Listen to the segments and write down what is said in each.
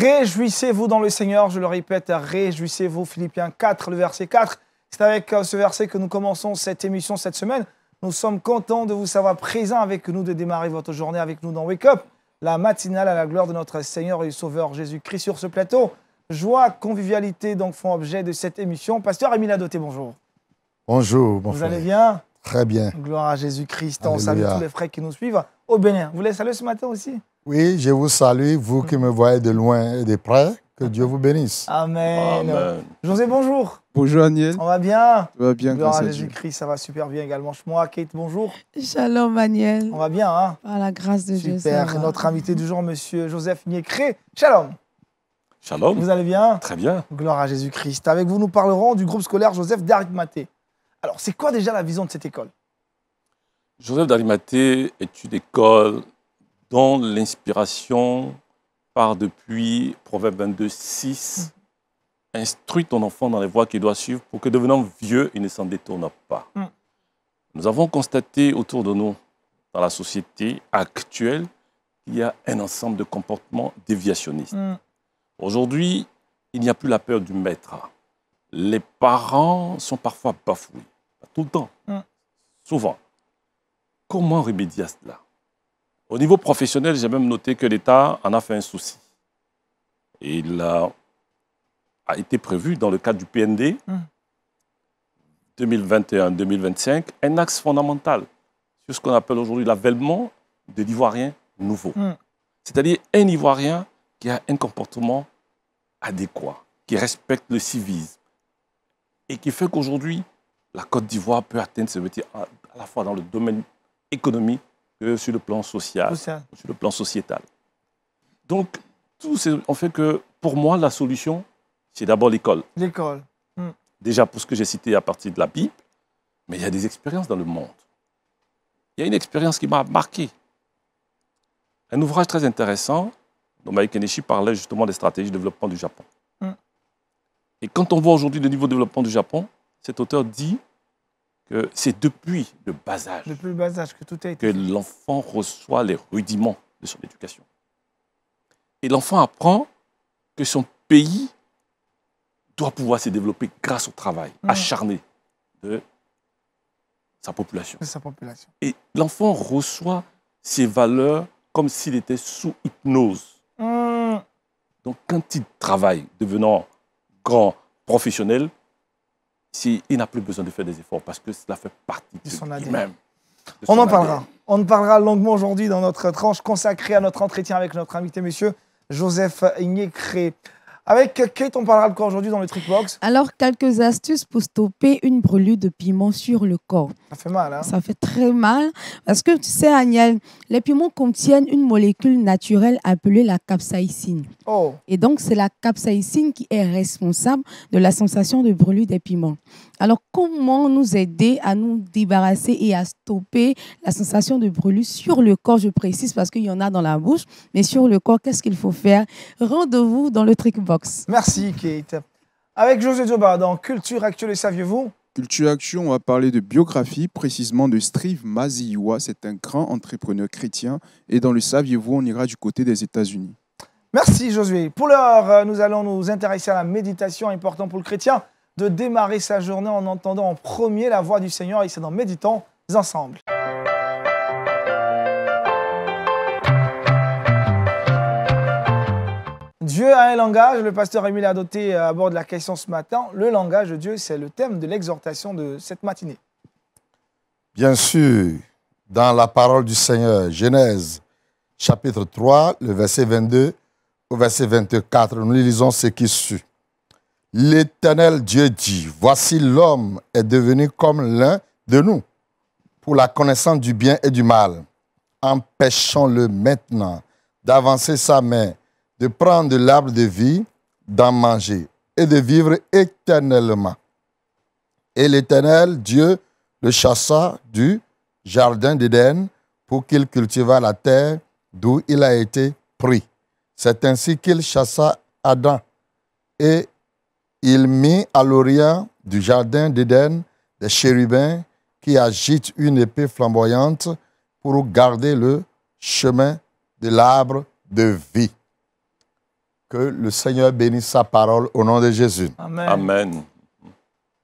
Réjouissez-vous dans le Seigneur, je le répète, réjouissez-vous. Philippiens 4, le verset 4. C'est avec ce verset que nous commençons cette émission cette semaine. Nous sommes contents de vous savoir présents avec nous, de démarrer votre journée avec nous dans Wake Up, la matinale à la gloire de notre Seigneur et Sauveur Jésus-Christ sur ce plateau. Joie, convivialité donc font objet de cette émission. Pasteur Émile Adoté, bonjour. Bonjour, mon frère. Vous allez bien? Très bien. Gloire à Jésus-Christ. On salue tous les frères qui nous suivent au Bénin. Vous les saluez ce matin aussi? Oui, je vous salue, vous qui me voyez de loin et de près. Que Dieu vous bénisse. Amen. Amen. José, bonjour. Bonjour Aniel. On va bien? Ça va bien, gloire à Jésus-Christ, ça va super bien également. Moi, Kate, bonjour. Shalom Aniel. On va bien, hein? Par la grâce de Dieu. Super. Notre invité du jour, monsieur Joseph Niécré. Shalom. Shalom. Vous allez bien? Très bien. Gloire à Jésus-Christ. Avec vous, nous parlerons du groupe scolaire Joseph d'Arimathée. Alors, c'est quoi déjà la vision de cette école? Joseph d'Arimathée est une école dont l'inspiration part depuis Proverbe 22, 6. Instruis ton enfant dans les voies qu'il doit suivre pour que devenant vieux, il ne s'en détourne pas. Nous avons constaté autour de nous, dans la société actuelle, qu'il y a un ensemble de comportements déviationnistes. Aujourd'hui, il n'y a plus la peur du maître. Les parents sont parfois bafoués. Pas tout le temps. Souvent. Comment remédier à cela? Au niveau professionnel, j'ai même noté que l'État en a fait un souci. Et il a été prévu dans le cadre du PND 2021-2025 un axe fondamental sur ce qu'on appelle aujourd'hui l'avènement de l'Ivoirien nouveau. C'est-à-dire un Ivoirien qui a un comportement adéquat, qui respecte le civisme et qui fait qu'aujourd'hui, la Côte d'Ivoire peut atteindre ce métier à la fois dans le domaine économique que sur le plan social, sur le plan sociétal. Donc, tout on fait que, pour moi, la solution, c'est d'abord l'école. L'école. Déjà, pour ce que j'ai cité à partir de la Bible, mais il y a des expériences dans le monde. Il y a une expérience qui m'a marqué. Un ouvrage très intéressant, dont Mike Kenichi parlait justement des stratégies de développement du Japon. Et quand on voit aujourd'hui le niveau de développement du Japon, cet auteur dit que c'est depuis le bas âge, que tout a été que l'enfant reçoit les rudiments de son éducation. Et l'enfant apprend que son pays doit pouvoir se développer grâce au travail acharné de sa population. Et l'enfant reçoit ces valeurs comme s'il était sous hypnose. Donc quand il travaille, devenant grand professionnel, il n'a plus besoin de faire des efforts parce que cela fait partie de son lui-même. On en parlera. On en parlera longuement aujourd'hui dans notre tranche consacrée à notre entretien avec notre invité, monsieur Joseph Niécré. Avec Kate, on parlera de quoi aujourd'hui dans le Trickbox? Alors, quelques astuces pour stopper une brûlure de piment sur le corps. Ça fait mal, hein? Ça fait très mal. Parce que tu sais, Agnès, les piments contiennent une molécule naturelle appelée la capsaïcine. Et donc, c'est la capsaïcine qui est responsable de la sensation de brûlure des piments. Alors, comment nous aider à nous débarrasser et à stopper la sensation de brûlure sur le corps? Je précise parce qu'il y en a dans la bouche, mais sur le corps, qu'est-ce qu'il faut faire? Rendez-vous dans le Trickbox. Merci, Kate. Avec José Djoba dans Culture Actuelle, saviez-vous? Culture Actuelle, on va parler de biographie, précisément de Steve Maziwa. C'est un grand entrepreneur chrétien. Et dans le saviez-vous, on ira du côté des États-Unis. Merci, Josué. Pour l'heure, nous allons nous intéresser à la méditation, important pour le chrétien de démarrer sa journée en entendant en premier la voix du Seigneur. Et c'est dans Méditons ensemble. Dieu a un langage. Le pasteur Émile Adoté aborde la question ce matin. Le langage de Dieu, c'est le thème de l'exhortation de cette matinée. Bien sûr, dans la parole du Seigneur, Genèse, chapitre 3, le verset 22 au verset 24, nous lisons ce qui suit. L'Éternel Dieu dit, voici l'homme est devenu comme l'un de nous, pour la connaissance du bien et du mal. Empêchons-le maintenant d'avancer sa main, de prendre de l'arbre de vie, d'en manger et de vivre éternellement. Et l'Éternel Dieu le chassa du jardin d'Éden pour qu'il cultivât la terre d'où il a été pris. C'est ainsi qu'il chassa Adam et il mit à l'orient du jardin d'Éden des chérubins qui agitent une épée flamboyante pour garder le chemin de l'arbre de vie. Que le Seigneur bénisse sa parole au nom de Jésus. Amen. Amen.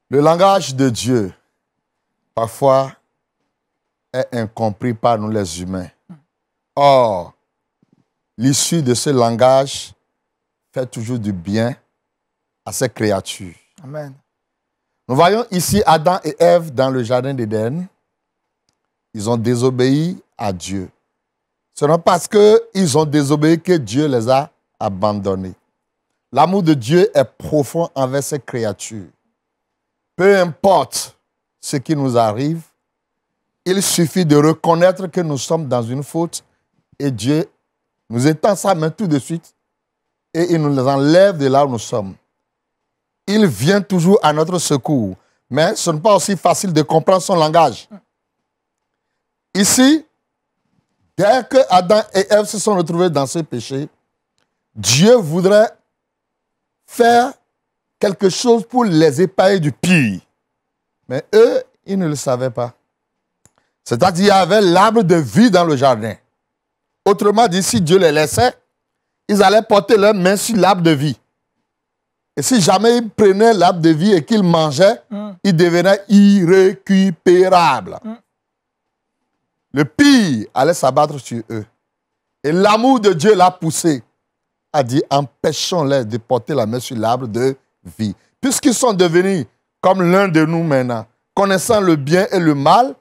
Le langage de Dieu, parfois, est incompris par nous les humains. Or, l'issue de ce langage fait toujours du bien à ces créatures. Amen. Nous voyons ici Adam et Ève dans le jardin d'Éden. Ils ont désobéi à Dieu. Ce n'est pas parce qu'ils ont désobéi que Dieu les a abandonnés. L'amour de Dieu est profond envers ces créatures. Peu importe ce qui nous arrive, il suffit de reconnaître que nous sommes dans une faute et Dieu nous étend sa main tout de suite et il nous enlève de là où nous sommes. Il vient toujours à notre secours, mais ce n'est pas aussi facile de comprendre son langage. Ici, dès que Adam et Ève se sont retrouvés dans ce péché, Dieu voudrait faire quelque chose pour les épargner du pire. Mais eux, ils ne le savaient pas. C'est-à-dire qu'il y avait l'arbre de vie dans le jardin. Autrement dit, si Dieu les laissait, ils allaient porter leurs mains sur l'arbre de vie. Et si jamais ils prenaient l'arbre de vie et qu'ils mangeaient, ils devenaient irrécupérables. Le pire allait s'abattre sur eux. Et l'amour de Dieu l'a poussé. A dit, empêchons-les de porter la main sur l'arbre de vie. Puisqu'ils sont devenus comme l'un de nous maintenant, connaissant le bien et le mal,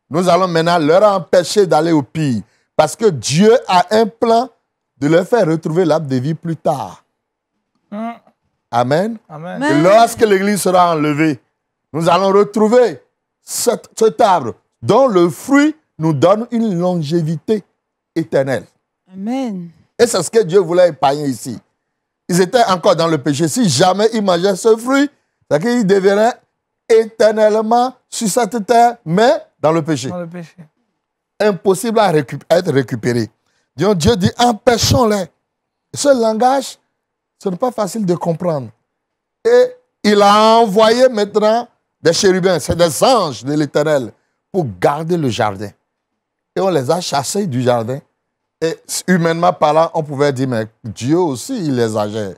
nous allons maintenant leur empêcher d'aller au pire. Parce que Dieu a un plan de leur faire retrouver l'arbre de vie plus tard. Amen. Amen. Et lorsque l'Église sera enlevée, nous allons retrouver cet arbre dont le fruit nous donne une longévité éternelle. Amen. Et c'est ce que Dieu voulait épargner ici. Ils étaient encore dans le péché. Si jamais ils mangeaient ce fruit, c'est qu'ils deviendraient éternellement sur cette terre, mais dans le péché. Dans le péché. Impossible à être récupéré. Donc Dieu dit, empêchons-les. Ce langage, ce n'est pas facile de comprendre. Et il a envoyé maintenant des chérubins, c'est des anges de l'Éternel, pour garder le jardin. Et on les a chassés du jardin. Et humainement parlant, on pouvait dire, mais Dieu aussi, il les exagère.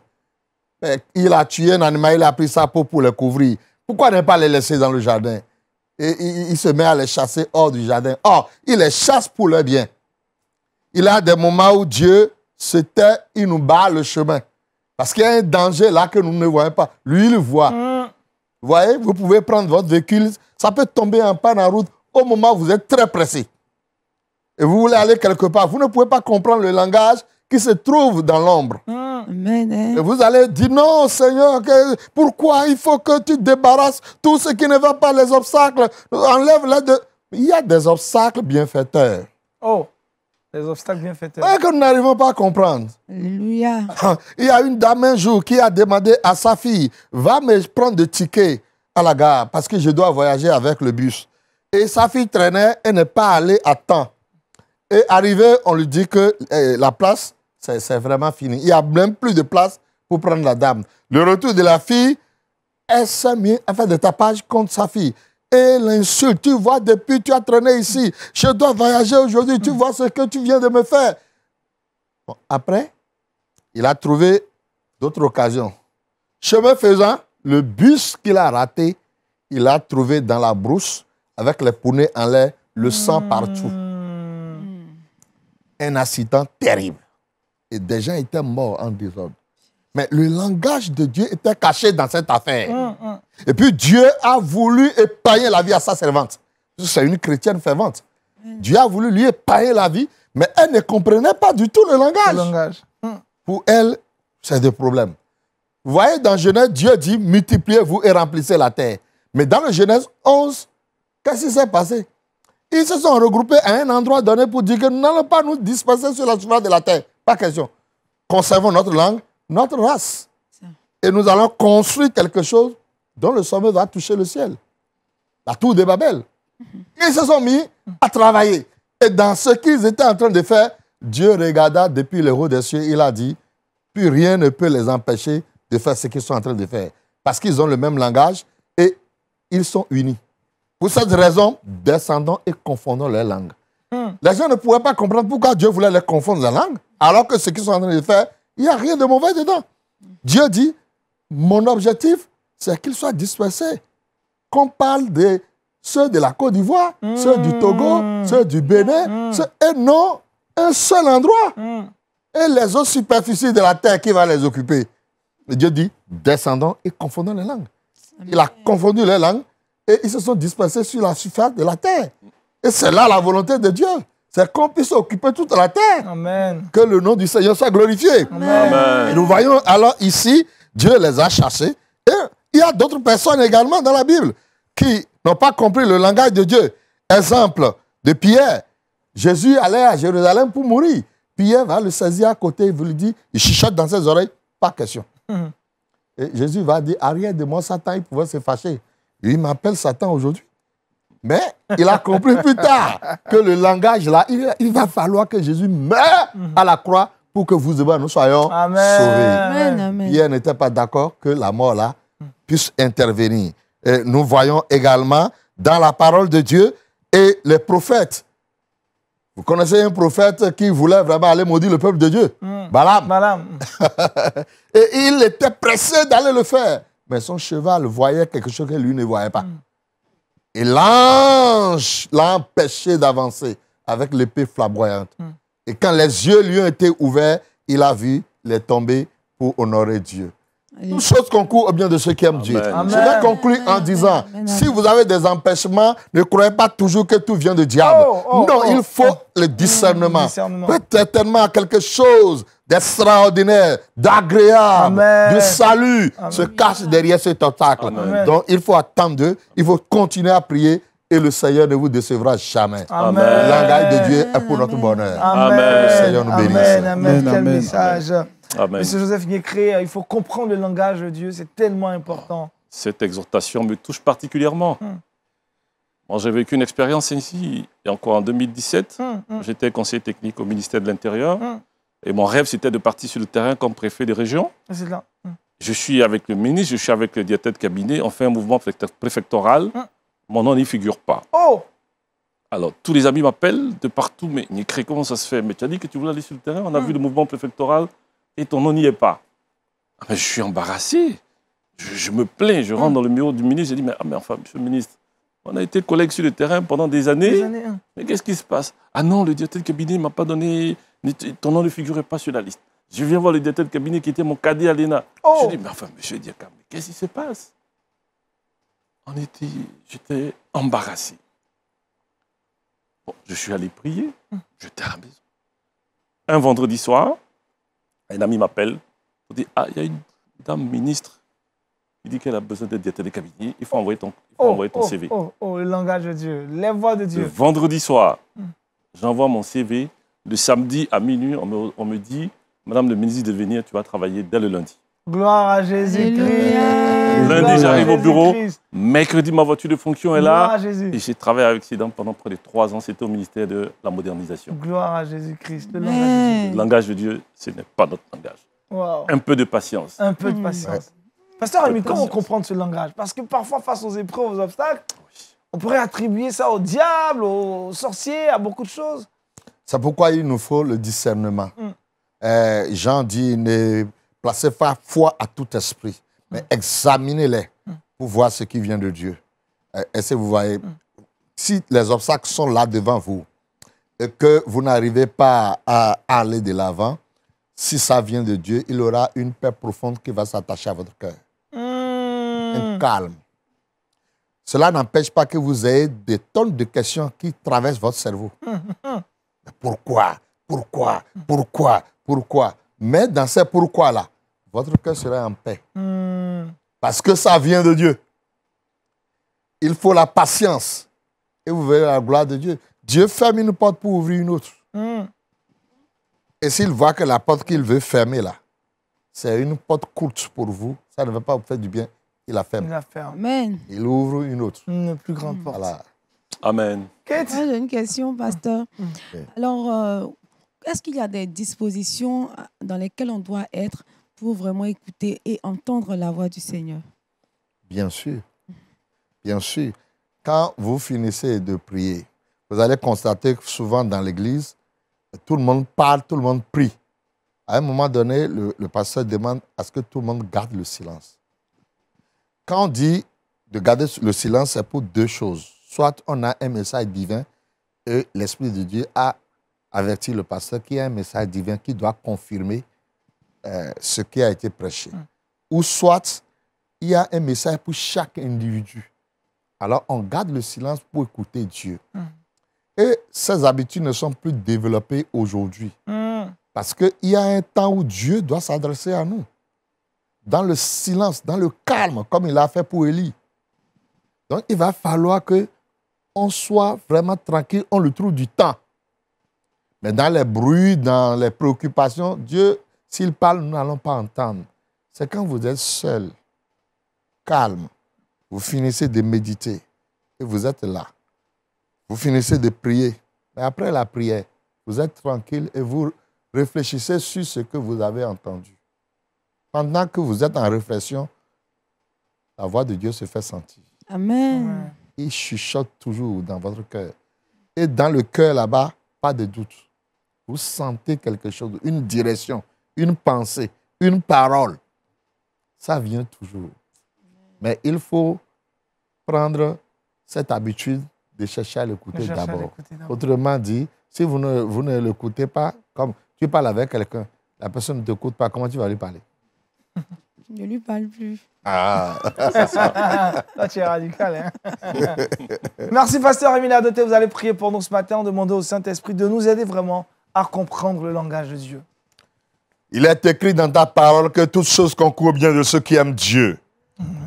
Mais il a tué un animal, il a pris sa peau pour les couvrir. Pourquoi ne pas les laisser dans le jardin? Et il se met à les chasser hors du jardin. Or, il les chasse pour leur bien. Il y a des moments où Dieu se tait, il nous barre le chemin. Parce qu'il y a un danger là que nous ne voyons pas. Lui, il le voit. Vous voyez, vous pouvez prendre votre véhicule, ça peut tomber en panne en route au moment où vous êtes très pressé. Et vous voulez aller quelque part. Vous ne pouvez pas comprendre le langage qui se trouve dans l'ombre. Et vous allez dire, non, Seigneur, pourquoi il faut que tu débarrasses tout ce qui ne va pas, les obstacles. Enlève-les de... Il y a des obstacles bienfaiteurs. Oh, des obstacles bienfaiteurs. Que nous n'arrivons pas à comprendre. Alléluia. Il y a une dame un jour qui a demandé à sa fille, va me prendre des tickets à la gare parce que je dois voyager avec le bus. Et sa fille traînait et n'est pas allée à temps. Et arrivé, on lui dit que la place, c'est vraiment fini. Il n'y a même plus de place pour prendre la dame. Le retour de la fille, elle s'est mise à faire des tapages contre sa fille. Et l'insulte, tu vois, depuis tu as traîné ici, je dois voyager aujourd'hui, tu vois ce que tu viens de me faire. Bon, après, il a trouvé d'autres occasions. Chemin faisant, le bus qu'il a raté, il l'a trouvé dans la brousse, avec les poneys en l'air, le sang partout. Un accident terrible. Et des gens étaient morts en désordre. Mais le langage de Dieu était caché dans cette affaire. Et puis Dieu a voulu épargner la vie à sa servante. C'est une chrétienne fervente. Dieu a voulu lui épargner la vie, mais elle ne comprenait pas du tout le langage. Pour elle, c'est des problèmes. Vous voyez, dans Genèse, Dieu dit, multipliez-vous et remplissez la terre. Mais dans le Genèse 11, qu'est-ce qui s'est passé? Ils se sont regroupés à un endroit donné pour dire que nous n'allons pas nous disperser sur la surface de la terre. Pas question. Conservons notre langue, notre race. Et nous allons construire quelque chose dont le sommet va toucher le ciel. La tour de Babel. Ils se sont mis à travailler. Et dans ce qu'ils étaient en train de faire, Dieu regarda depuis le haut des cieux. Il a dit, puis rien ne peut les empêcher de faire ce qu'ils sont en train de faire. Parce qu'ils ont le même langage et ils sont unis. Pour cette raison, descendons et confondons les langues. Les gens ne pouvaient pas comprendre pourquoi Dieu voulait les confondre la langue, alors que ce qu'ils sont en train de faire Il n'y a rien de mauvais dedans. Dieu dit, mon objectif, c'est qu'ils soient dispersés. Qu'on parle de ceux de la Côte d'Ivoire, ceux du Togo, ceux du Bénin, et non un seul endroit. Et les autres superficies de la terre, qui va les occuper? Et Dieu dit, descendons et confondons les langues. Il a confondu les langues et ils se sont dispersés sur la surface de la terre. Et c'est là la volonté de Dieu. C'est qu'on puisse occuper toute la terre. Amen. Que le nom du Seigneur soit glorifié. Amen. Et nous voyons alors ici, Dieu les a chassés. Et il y a d'autres personnes également dans la Bible qui n'ont pas compris le langage de Dieu. Exemple de Pierre. Jésus allait à Jérusalem pour mourir. Pierre va le saisir à côté, il lui dit, il chuchote dans ses oreilles, pas question. Et Jésus va dire, arrière de moi, Satan, il pouvait se fâcher. Et il m'appelle Satan aujourd'hui. Mais il a compris plus tard que le langage là, il va falloir que Jésus meure à la croix pour que vous et moi nous soyons sauvés. Amen. Pierre n'était pas d'accord que la mort là puisse intervenir. Et nous voyons également dans la parole de Dieu et les prophètes. Vous connaissez un prophète qui voulait vraiment aller maudire le peuple de Dieu? Balaam. Et il était pressé d'aller le faire. Mais son cheval voyait quelque chose que lui ne voyait pas. Et l'ange l'a empêché d'avancer avec l'épée flamboyante. Et quand les yeux lui ont été ouverts, il a vu les tomber pour honorer Dieu. Une chose concourt au bien de ceux qui aiment Dieu. Amen. Je vais conclure en disant, si vous avez des empêchements, ne croyez pas toujours que tout vient du diable. Non, il faut le discernement. Peut-être tellement quelque chose d'extraordinaire, d'agréable, de salut se cache derrière cet obstacle. Donc il faut attendre d'eux, il faut continuer à prier et le Seigneur ne vous décevra jamais. Amen. Le langage de Dieu est pour notre bonheur. Amen. Le Seigneur nous bénisse. Amen. Quel message. Amen. Monsieur Joseph Guécré, il faut comprendre le langage de Dieu, c'est tellement important. Cette exhortation me touche particulièrement. Moi, j'ai vécu une expérience ici, et encore en 2017. J'étais conseiller technique au ministère de l'Intérieur. Et mon rêve, c'était de partir sur le terrain comme préfet de région. C'est là. Je suis avec le ministre, je suis avec le directeur de cabinet. On fait un mouvement préfectoral. Mon nom n'y figure pas. Alors, tous les amis m'appellent de partout. Mais Guécré, comment ça se fait? Mais tu as dit que tu voulais aller sur le terrain. On a vu le mouvement préfectoral. Et ton nom n'y est pas. Je suis embarrassé. Je me plains. Je rentre dans le bureau du ministre. Je dis, mais enfin, monsieur le ministre, on a été collègues sur le terrain pendant des années. Mais qu'est-ce qui se passe? Ah non, le directeur de cabinet ne m'a pas donné... Ton nom ne figurait pas sur la liste. Je viens voir le directeur de cabinet qui était mon cadet à l'ENA. Je dis, mais enfin, monsieur Diaka, mais qu'est-ce qui se passe? J'étais embarrassé. Bon, je suis allé prier. J'étais à la maison. Un vendredi soir, un ami m'appelle pour dire, il y a une dame ministre qui dit qu'elle a besoin d'être directeur de cabinet. Il faut envoyer ton CV. Le langage de Dieu, les voix de Dieu. Le vendredi soir, j'envoie mon CV. Le samedi à minuit, on me dit, Madame le ministre de venir, tu vas travailler dès le lundi. Gloire à Jésus-Christ. Lundi, j'arrive au bureau. Mercredi, ma voiture de fonction est là. Et j'ai travaillé avec ces dames pendant près de 3 ans. C'était au ministère de la modernisation. Gloire à Jésus-Christ. Le langage de Dieu, ce n'est pas notre langage. Wow. Un peu de patience. Un peu de patience. Pasteur Rémi, comment comprendre ce langage? Parce que parfois, face aux épreuves, aux obstacles, on pourrait attribuer ça au diable, aux sorciers, à beaucoup de choses. C'est pourquoi il nous faut le discernement. Jean dit, ne placez pas foi à tout esprit, mais examinez-les pour voir ce qui vient de Dieu. Est-ce que vous voyez, si les obstacles sont là devant vous et que vous n'arrivez pas à aller de l'avant, si ça vient de Dieu, il aura une paix profonde qui va s'attacher à votre cœur. Un calme. Cela n'empêche pas que vous ayez des tonnes de questions qui traversent votre cerveau. Pourquoi? Pourquoi? Pourquoi? Pourquoi? Mais dans ces pourquoi-là, votre cœur sera en paix. Parce que ça vient de Dieu. Il faut la patience. Et vous verrez la gloire de Dieu. Dieu ferme une porte pour ouvrir une autre. Et s'il voit que la porte qu'il veut fermer là, c'est une porte courte pour vous, ça ne va pas vous faire du bien, il la ferme. Amen. Il ouvre une autre. Une plus grande porte. Voilà. Amen. J'ai une question, pasteur. Alors, est-ce qu'il y a des dispositions dans lesquelles on doit être pour vraiment écouter et entendre la voix du Seigneur? Bien sûr. Bien sûr. Quand vous finissez de prier, vous allez constater que souvent dans l'église, tout le monde parle, tout le monde prie. À un moment donné, le pasteur demande à ce que tout le monde garde le silence. Quand on dit de garder le silence, c'est pour deux choses. Soit on a un message divin et l'Esprit de Dieu a averti le pasteur qu'il y a un message divin qui doit confirmer ce qui a été prêché. Ou soit il y a un message pour chaque individu. Alors on garde le silence pour écouter Dieu. Et ces habitudes ne sont plus développées aujourd'hui. Parce qu'il y a un temps où Dieu doit s'adresser à nous. Dans le silence, dans le calme, comme il a fait pour Élie. Donc, il va falloir qu'on soit vraiment tranquille, on le trouve du temps. Mais dans les bruits, dans les préoccupations, Dieu, s'il parle, nous n'allons pas entendre. C'est quand vous êtes seul, calme, vous finissez de méditer et vous êtes là. Vous finissez de prier. Mais après la prière, vous êtes tranquille et vous réfléchissez sur ce que vous avez entendu. Pendant que vous êtes en réflexion, la voix de Dieu se fait sentir. Amen. Il chuchote toujours dans votre cœur. Et dans le cœur là-bas, pas de doute. Vous sentez quelque chose, une direction, une pensée, une parole. Ça vient toujours. Mais il faut prendre cette habitude de chercher à l'écouter d'abord. Autrement dit, si vous ne l'écoutez pas, comme tu parles avec quelqu'un, la personne ne t'écoute pas, comment tu vas lui parler? Je ne lui parle plus. Ah, là, tu es radical. Hein? Merci, pasteur Émile Adoté. Vous allez prier pour nous ce matin, demander au Saint-Esprit de nous aider vraiment à comprendre le langage de Dieu. Il est écrit dans ta parole que toutes choses concourent bien de ceux qui aiment Dieu.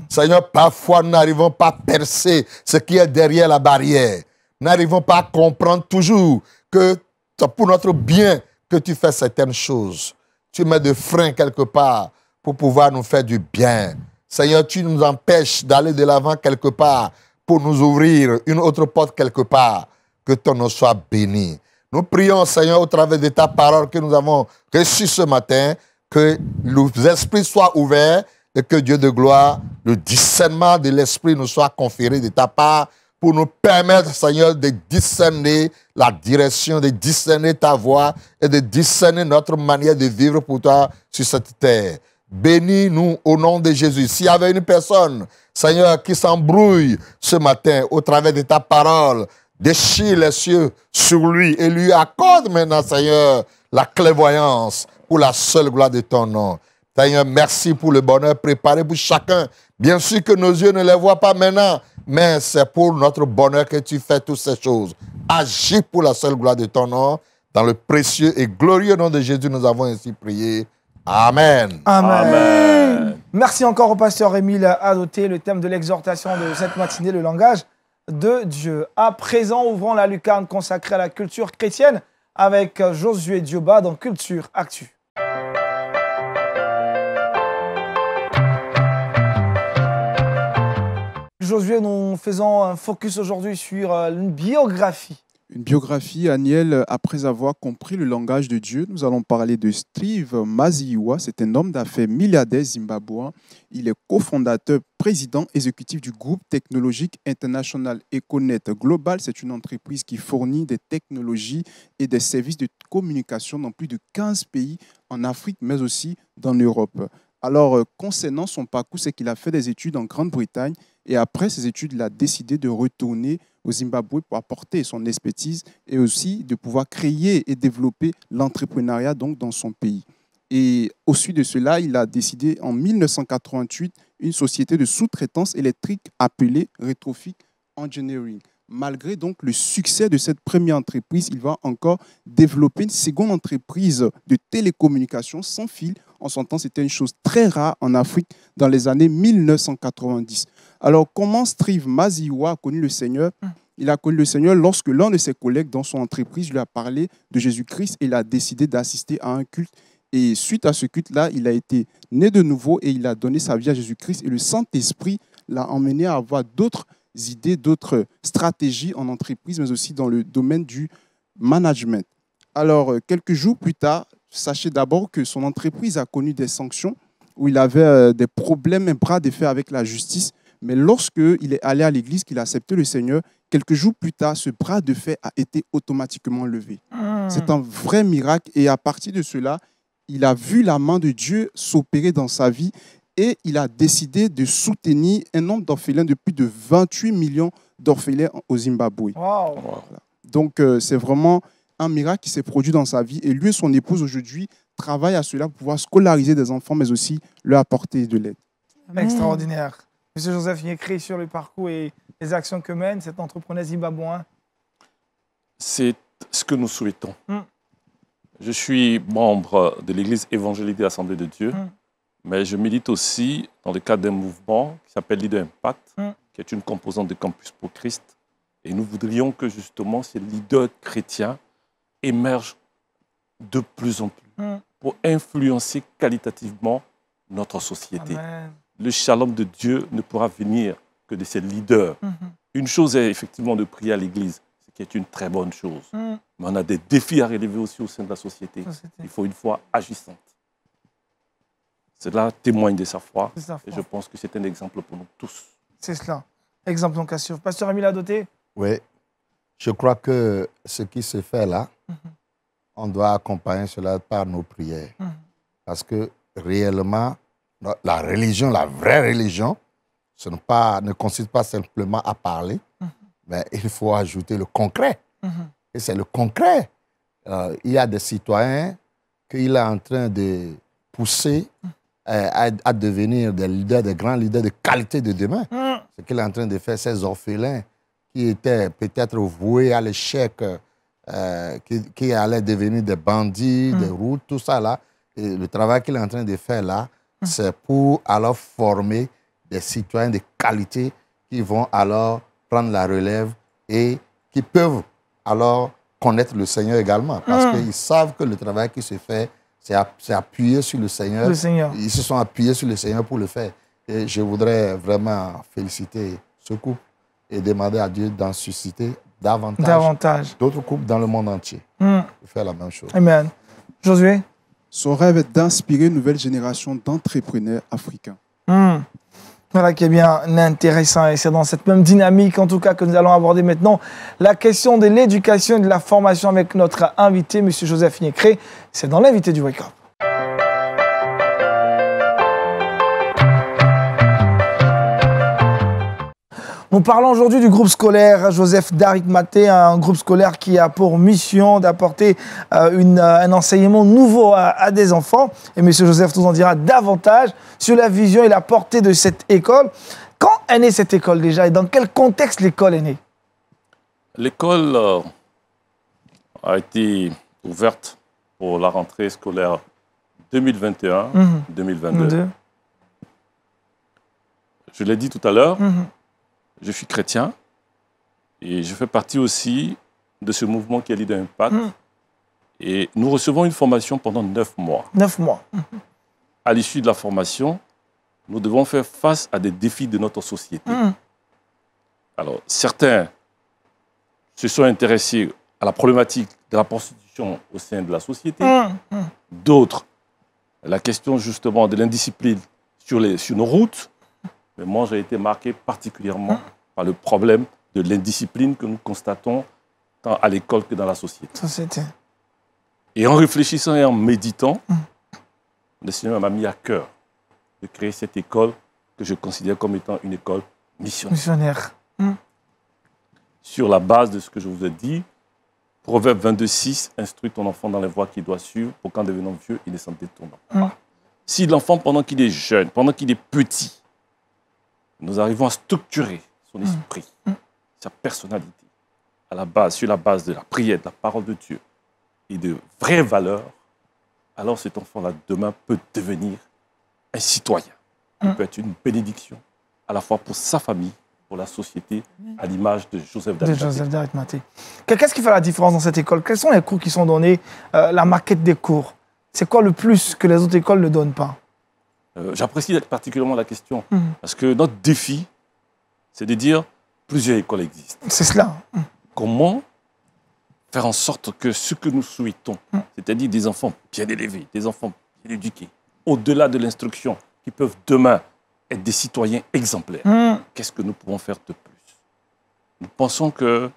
Seigneur, parfois nous n'arrivons pas à percer ce qui est derrière la barrière. Nous n'arrivons pas à comprendre toujours que c'est pour notre bien que tu fais certaines choses. Tu mets des freins quelque part pour pouvoir nous faire du bien. Seigneur, tu nous empêches d'aller de l'avant quelque part pour nous ouvrir une autre porte quelque part. Que ton nom soit béni. Nous prions, Seigneur, au travers de ta parole que nous avons reçue ce matin, que les esprits soient ouverts et que Dieu de gloire, le discernement de l'esprit nous soit conféré de ta part pour nous permettre, Seigneur, de discerner la direction, de discerner ta voix et de discerner notre manière de vivre pour toi sur cette terre. Bénis-nous au nom de Jésus. S'il y avait une personne, Seigneur, qui s'embrouille ce matin au travers de ta parole, déchire les cieux sur lui et lui accorde maintenant, Seigneur, la clairvoyance pour la seule gloire de ton nom. Seigneur, merci pour le bonheur préparé pour chacun. Bien sûr que nos yeux ne les voient pas maintenant, mais c'est pour notre bonheur que tu fais toutes ces choses. Agis pour la seule gloire de ton nom. Dans le précieux et glorieux nom de Jésus, nous avons ainsi prié. Amen. Amen. Amen. Merci encore au pasteur Émile Adoté. Le thème de l'exhortation de cette matinée, le langage de Dieu. À présent, ouvrons la lucarne consacrée à la culture chrétienne avec Josué Dioba dans Culture Actu. Josué, nous faisons un focus aujourd'hui sur une biographie. Une biographie, Aniel, après avoir compris le langage de Dieu, nous allons parler de Steve Maziwa. C'est un homme d'affaires milliardaire zimbabwéen. Il est cofondateur, président exécutif du groupe technologique international Econet Global. C'est une entreprise qui fournit des technologies et des services de communication dans plus de 15 pays en Afrique, mais aussi dans l'Europe. Alors, concernant son parcours, c'est qu'il a fait des études en Grande-Bretagne et après ces études, il a décidé de retourner au Zimbabwe pour apporter son expertise et aussi de pouvoir créer et développer l'entrepreneuriat donc dans son pays. Et au suite de cela, il a décidé en 1988 une société de sous-traitance électrique appelée Retrofit Engineering. Malgré donc le succès de cette première entreprise, il va encore développer une seconde entreprise de télécommunications sans fil. En son temps, c'était une chose très rare en Afrique dans les années 1990. Alors, comment Steve Maziwa a connu le Seigneur? Il a connu le Seigneur lorsque l'un de ses collègues dans son entreprise lui a parlé de Jésus-Christ et il a décidé d'assister à un culte. Et suite à ce culte-là, il a été né de nouveau et il a donné sa vie à Jésus-Christ. Et le Saint-Esprit l'a emmené à avoir d'autres idées, d'autres stratégies en entreprise, mais aussi dans le domaine du management. Alors, quelques jours plus tard, sachez d'abord que son entreprise a connu des sanctions où il avait des problèmes, un bras de fer avec la justice. Mais lorsqu'il est allé à l'église, qu'il a accepté le Seigneur, quelques jours plus tard, ce bras de fer a été automatiquement levé. C'est un vrai miracle. Et à partir de cela, il a vu la main de Dieu s'opérer dans sa vie et il a décidé de soutenir un nombre d'orphelins de plus de 28 millions d'orphelins au Zimbabwe. Wow. Voilà. Donc, c'est vraiment un miracle qui s'est produit dans sa vie. Et lui et son épouse, aujourd'hui, travaillent à cela pour pouvoir scolariser des enfants, mais aussi leur apporter de l'aide. Extraordinaire. Monsieur Joseph Nyekri, sur le parcours et les actions que mène cet entrepreneur zimbabwéen. C'est ce que nous souhaitons. Je suis membre de l'Église évangélique de l'Assemblée de Dieu, mais je milite aussi dans le cadre d'un mouvement qui s'appelle Leader Impact, qui est une composante de Campus pour Christ. Et nous voudrions que justement ces leaders chrétiens émergent de plus en plus pour influencer qualitativement notre société. Amen. Le shalom de Dieu ne pourra venir que de ces leaders. Une chose est effectivement de prier à l'Église, ce qui est une très bonne chose. Mais on a des défis à relever aussi au sein de la société. Il faut une foi agissante. Cela témoigne de sa foi. Et je pense que c'est un exemple pour nous tous. C'est cela. Exemple donc à suivre. Pasteur Amila Doté. Oui, je crois que ce qui se fait là, on doit accompagner cela par nos prières. Parce que réellement, la religion, la vraie religion, ne consiste pas simplement à parler, mais il faut ajouter le concret. Et c'est le concret. Il y a des citoyens qu'il est en train de pousser à devenir des leaders, des grands leaders de qualité de demain. Ce qu'il est en train de faire, ces orphelins qui étaient peut-être voués à l'échec, qui allaient devenir des bandits, des routes, tout ça là. Et le travail qu'il est en train de faire là, c'est pour alors former des citoyens de qualité qui vont alors prendre la relève et qui peuvent alors connaître le Seigneur également. Parce qu'ils savent que le travail qui se fait, c'est appuyé sur le Seigneur. Ils se sont appuyés sur le Seigneur pour le faire. Et je voudrais vraiment féliciter ce couple et demander à Dieu d'en susciter davantage d'autres couples dans le monde entier. Pour faire la même chose. Amen. Josué? Son rêve est d'inspirer une nouvelle génération d'entrepreneurs africains. Voilà qui est bien intéressant et c'est dans cette même dynamique en tout cas que nous allons aborder maintenant la question de l'éducation et de la formation avec notre invité, M. Joseph Nyekri. C'est dans l'invité du Wake Up. Nous parlons aujourd'hui du groupe scolaire Joseph d'Arimathée, un groupe scolaire qui a pour mission d'apporter un enseignement nouveau à des enfants. Et M. Joseph nous en dira davantage sur la vision et la portée de cette école. Quand est née cette école déjà et dans quel contexte l'école est née? L'école a été ouverte pour la rentrée scolaire 2021-2022. Je l'ai dit tout à l'heure. Je suis chrétien et je fais partie aussi de ce mouvement qui est Leader Impact. Et nous recevons une formation pendant 9 mois. 9 mois. À l'issue de la formation, nous devons faire face à des défis de notre société. Alors, certains se sont intéressés à la problématique de la prostitution au sein de la société. D'autres, la question justement de l'indiscipline sur nos routes. Mais moi, j'ai été marqué particulièrement par le problème de l'indiscipline que nous constatons tant à l'école que dans la société. Et en réfléchissant et en méditant, le Seigneur m'a mis à cœur de créer cette école que je considère comme étant une école missionnaire. Sur la base de ce que je vous ai dit, Proverbe 22:6, instruis ton enfant dans les voies qu'il doit suivre pour qu'en devenant vieux, il ne s'en détourne pas. Si l'enfant, pendant qu'il est jeune, pendant qu'il est petit, nous arrivons à structurer son esprit, sa personnalité, sur la base de la prière, de la parole de Dieu et de vraies valeurs, alors cet enfant-là, demain, peut devenir un citoyen. Il peut être une bénédiction, à la fois pour sa famille, pour la société, à l'image de Joseph d'Arimathée. Qu'est-ce qui fait la différence dans cette école? Quels sont les cours qui sont donnés, la maquette des cours? C'est quoi le plus que les autres écoles ne donnent pas? J'apprécie particulièrement la question, parce que notre défi, c'est de dire plusieurs écoles existent. C'est cela. Comment faire en sorte que ce que nous souhaitons, c'est-à-dire des enfants bien élevés, des enfants bien éduqués, au-delà de l'instruction, qui peuvent demain être des citoyens exemplaires, qu'est-ce que nous pouvons faire de plus? Nous pensons que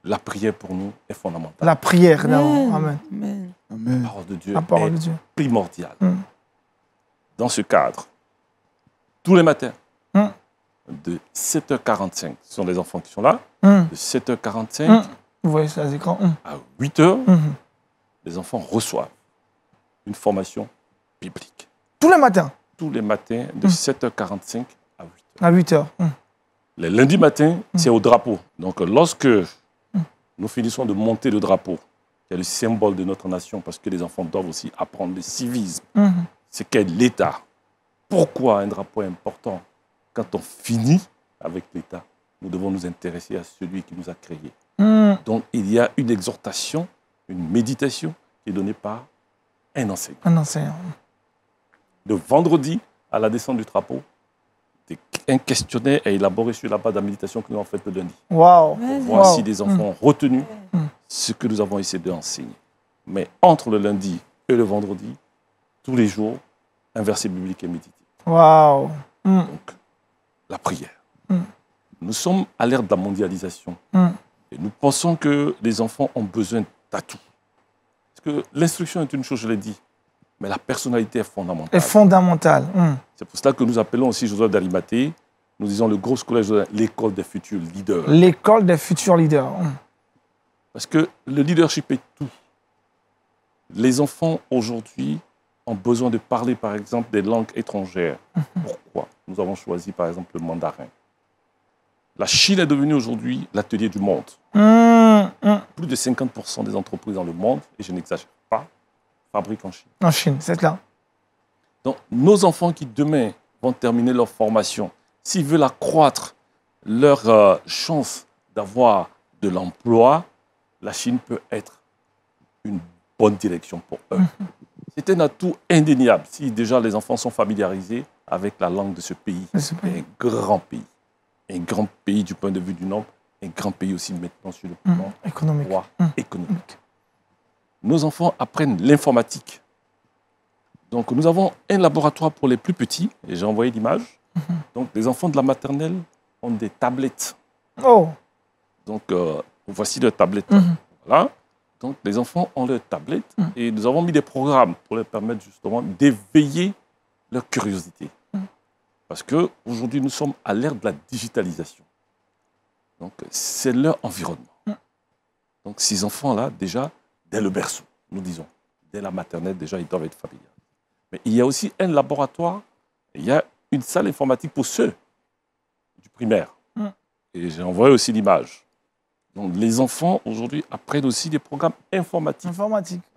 la prière pour nous est fondamentale. La prière, d'abord. Amen. Amen. La parole de Dieu est primordiale. Dans ce cadre, tous les matins, de 7h45, ce sont les enfants qui sont là, de 7h45 Vous voyez ça, les écrans à 8h, les enfants reçoivent une formation biblique. Tous les matins? Tous les matins, de 7h45 à 8h. À 8h. Le lundi matin, c'est au drapeau. Donc, lorsque nous finissons de monter le drapeau, qui est le symbole de notre nation, parce que les enfants doivent aussi apprendre le civisme, c'est qu'est l'État. Pourquoi un drapeau est important? Quand on finit avec l'État, nous devons nous intéresser à celui qui nous a créés. Donc, il y a une exhortation, une méditation qui est donnée par un enseignant. Un enseignant. Le vendredi, à la descente du drapeau, un questionnaire est élaboré sur la base de la méditation que nous avons faite le lundi. Wow. Pour voir si les enfants ont retenu ce que nous avons essayé d'enseigner. Mais entre le lundi et le vendredi, tous les jours, un verset biblique est médité. Wow. Donc, la prière. Nous sommes à l'ère de la mondialisation. Et nous pensons que les enfants ont besoin d'atouts. Parce que l'instruction est une chose, je l'ai dit, mais la personnalité est fondamentale. Est fondamentale. C'est pour cela que nous appelons aussi Joseph d'Arimathée, nous disons le gros collège, l'école des futurs leaders. L'école des futurs leaders. Parce que le leadership est tout. Les enfants aujourd'hui ont besoin de parler, par exemple, des langues étrangères. Pourquoi? Nous avons choisi, par exemple, le mandarin. La Chine est devenue aujourd'hui l'atelier du monde. Plus de 50% des entreprises dans le monde, et je n'exagère pas, fabriquent en Chine. En Chine, c'est là. Donc, nos enfants qui demain vont terminer leur formation, s'ils veulent accroître leur chance d'avoir de l'emploi, la Chine peut être une bonne direction pour eux. C'est un atout indéniable si déjà les enfants sont familiarisés avec la langue de ce pays. Un grand pays. Un grand pays du point de vue du nombre, un grand pays aussi maintenant sur le plan économique. Économique. Nos enfants apprennent l'informatique. Donc nous avons un laboratoire pour les plus petits, et j'ai envoyé l'image. Donc les enfants de la maternelle ont des tablettes. Oh. Donc voici leurs tablettes. Voilà. Donc les enfants ont leurs tablettes et nous avons mis des programmes pour leur permettre justement d'éveiller leur curiosité. Parce qu'aujourd'hui, nous sommes à l'ère de la digitalisation. Donc, c'est leur environnement. Donc, ces enfants-là, déjà, dès le berceau, nous disons, dès la maternelle, déjà, ils doivent être familiers. Mais il y a aussi un laboratoire, il y a une salle informatique pour ceux du primaire. Et j'ai envoyé aussi l'image. Donc, les enfants, aujourd'hui, apprennent aussi des programmes informatiques.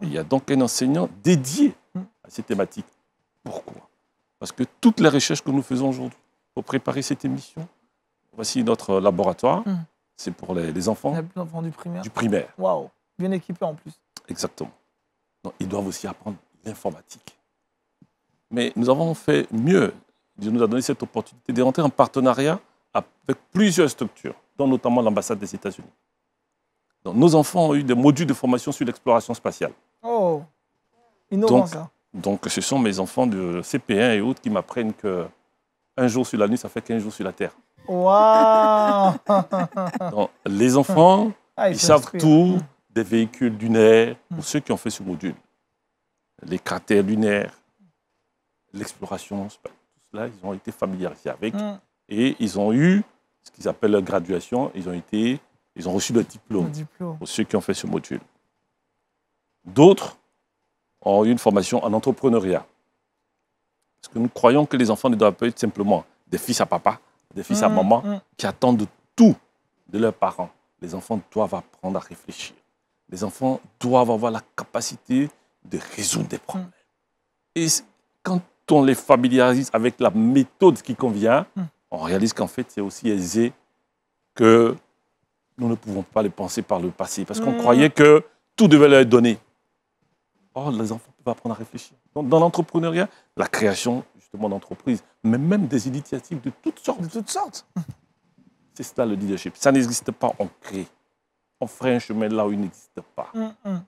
Il y a donc un enseignant dédié à ces thématiques. Pourquoi? Parce que toutes les recherches que nous faisons aujourd'hui pour préparer cette émission, voici notre laboratoire, c'est pour les enfants, du primaire. Waouh, bien équipés en plus. Exactement. Donc, ils doivent aussi apprendre l'informatique. Mais nous avons fait mieux. Dieu nous a donné cette opportunité de rentrer en partenariat avec plusieurs structures, dont notamment l'ambassade des États-Unis. Donc, nos enfants ont eu des modules de formation sur l'exploration spatiale. Oh, innovant ça. Donc, ce sont mes enfants de CP1 et autres qui m'apprennent qu'un jour sur la Lune, ça fait 15 jours sur la Terre. Waouh. Donc, les enfants, ils savent tout des véhicules lunaires, pour ceux qui ont fait ce module. Les cratères lunaires, l'exploration, tout cela, ils ont été familiarisés avec. Et ils ont eu ce qu'ils appellent leur graduation. Ils ont reçu leur diplôme pour ceux qui ont fait ce module. D'autres ont eu une formation en entrepreneuriat. Parce que nous croyons que les enfants ne doivent pas être simplement des fils à papa, des fils à maman, qui attendent tout de leurs parents. Les enfants doivent apprendre à réfléchir. Les enfants doivent avoir la capacité de résoudre des problèmes. Et quand on les familiarise avec la méthode qui convient, on réalise qu'en fait, c'est aussi aisé que nous ne pouvons pas les penser par le passé. Parce qu'on croyait que tout devait leur être donné. Or, les enfants peuvent apprendre à réfléchir. Donc, dans l'entrepreneuriat, la création justement d'entreprises, mais même des initiatives de toutes sortes. De toutes sortes. C'est cela le leadership. Ça n'existe pas, on crée. On ferait un chemin là où il n'existe pas.